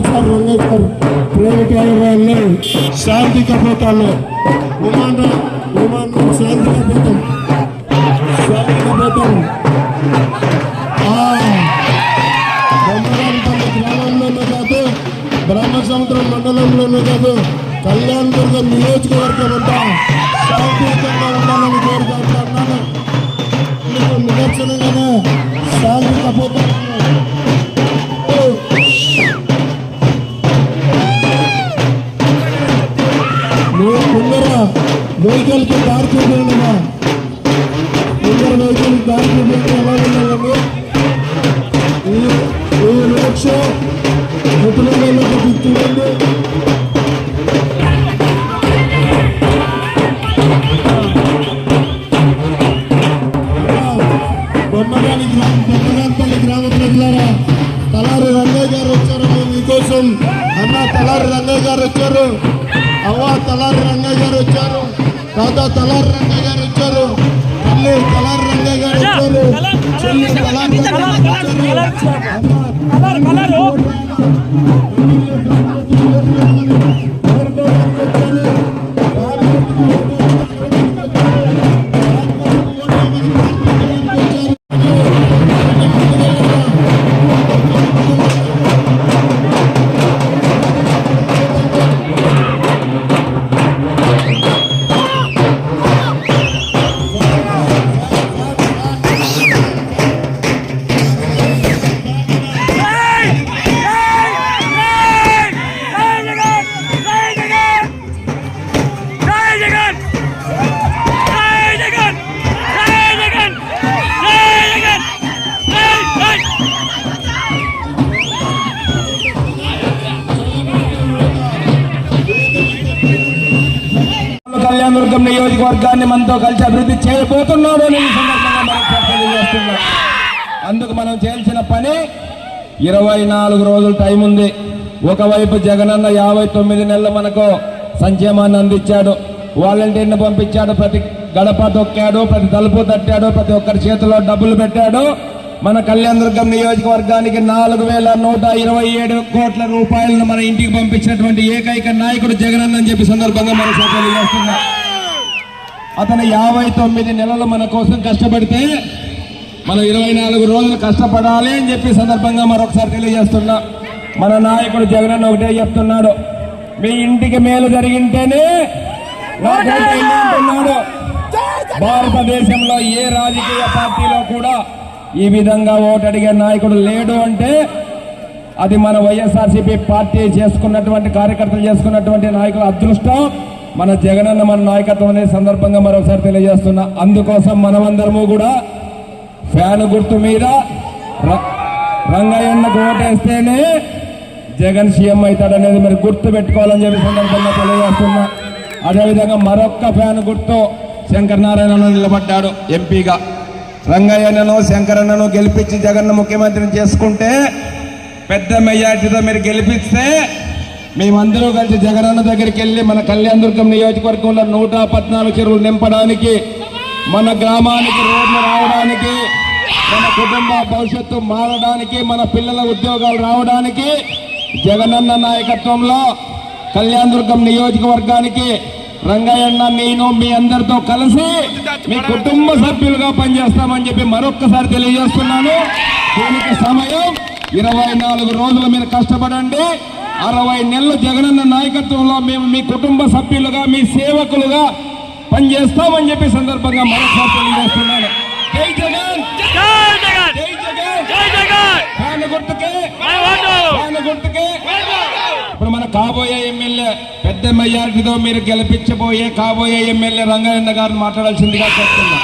బాలసాని రంగేష్ గారు ప్రైవేట్ వాళ్ళు శాంతి కపోతాలు విమానం శాంతి కపోతాం బొమ్మరాంపల్లి గ్రామంలోనే కాదు బ్రహ్మసముద్రం మండలంలోనే కాదు కళ్యాణదుర్గం నియోజకవర్గం అంతా శాంతియుతంగా ఉండాలని కోరుకుంటున్నాను. మీకు నిదర్శనంగానే శాంతి కపోతాను ముందర వెహికల్కి దారి చూపించండి. ముందర వెహికల్ దారి చూపించి ఎలా ఉండాలండి ఈ లక్ష ముఖ్యమంత్రులకు చూడండి. బొమ్మరాంపల్లి గ్రామ ప్రజలారా, తలారి రంగయ్య గారు వచ్చారు మీకోసం. అన్న తలారి రంగయ్య గారు వచ్చారు, అవ్వ తలారి రంగయ్య గారు వచ్చారు, తాత తలారి రంగయ్య గారు వచ్చారు, తల్లి తలారి రంగయ్య గారు వచ్చారు, చెల్లి తలారి కళ్యాణదుర్గం నియోజకవర్గాన్ని మనతో కలిసి అభివృద్ధి చేయబోతున్నాడు అని తెలియజేస్తున్నాం. అందుకు మనం చేయాల్సిన పని 24 రోజులు టైం ఉంది. ఒకవైపు జగనన్న 59 నెలలు మనకు సంక్షేమాన్ని అందించాడు, వాలంటీర్ని పంపించాడు, ప్రతి గడప తొక్కాడు, ప్రతి తలుపు తట్టాడు, ప్రతి ఒక్కరి చేతిలో డబ్బులు పెట్టాడు. మన కళ్యాణదుర్గం నియోజకవర్గానికి 4127 కోట్ల రూపాయలను మన ఇంటికి పంపించినటువంటి ఏకైక నాయకుడు జగనన్న అని చెప్పి సందర్భంగా మనం తెలియజేస్తున్నాం. అతను 59 నెలలు మన కోసం కష్టపడితే మనం 24 రోజులు కష్టపడాలి అని చెప్పి సందర్భంగా మరొకసారి తెలియజేస్తున్నా. మన నాయకుడు జగనన్న ఒకటే చెప్తున్నాడు, మీ ఇంటికి మేలు జరిగింటేనే అంటున్నాడు. భారతదేశంలో ఏ రాజకీయ పార్టీలో కూడా ఈ విధంగా ఓటు అడిగే నాయకుడు లేడు అంటే అది మన వైఎస్ఆర్సీపీ పార్టీ చేసుకున్నటువంటి కార్యకర్తలు చేసుకున్నటువంటి నాయకుల అదృష్టం. మన జగనన్న మన నాయకత్వం అనే సందర్భంగా మరొకసారి తెలియజేస్తున్నా. అందుకోసం మనమందరము కూడా ఫ్యాన్ గుర్తు మీద రంగయ్యన్నకు ఓటేస్తేనే జగన్ సీఎం అవుతాడనేది మీరు గుర్తు పెట్టుకోవాలని చెప్పి సందర్భంగా తెలియజేస్తున్నా. అదేవిధంగా మరొక్క ఫ్యాన్ గుర్తు శంకరనారాయణను నిలబడ్డాడు ఎంపీగా. రంగయ్యను శంకరన్నను గెలిపించి జగన్ ముఖ్యమంత్రిని చేసుకుంటే పెద్ద మెజార్టీతో మీరు గెలిపిస్తే మేమందరూ కలిసి జగనన్న దగ్గరికి వెళ్ళి మన కళ్యాణదుర్గం నియోజకవర్గంలో 114 చెరువులు నింపడానికి, మన గ్రామానికి రోడ్లు రావడానికి, మన కుటుంబ భవిష్యత్తు మారడానికి, మన పిల్లల ఉద్యోగాలు రావడానికి జగనన్న నాయకత్వంలో కళ్యాణదుర్గం నియోజకవర్గానికి రంగయ్యన్న నేను మీ అందరితో కలిసి మీ కుటుంబ సభ్యులుగా పనిచేస్తామని చెప్పి మరొక్కసారి తెలియజేస్తున్నాను. దీనికి సమయం 24 రోజులు మీరు కష్టపడండి. 60 నెలలు జగనన్న నాయకత్వంలో మేము మీ కుటుంబ సభ్యులుగా మీ సేవకులుగా పనిచేస్తామని చెప్పి సందర్భంగా మరొకసారి తెలియజేస్తున్నాను. జై జగన్, జై జగన్, జై జగన్. ఫ్యాన్ గుర్తుకే, ఫ్యాన్ గుర్తుకే. ఇప్పుడు మన కాబోయే ఎమ్మెల్యే పెద్ద మెజారిటీతో మీరు గెలిపించబోయే కాబోయే ఎమ్మెల్యే రంగయ్య గారిని మాట్లాడాల్సిందిగా చెప్తున్నా.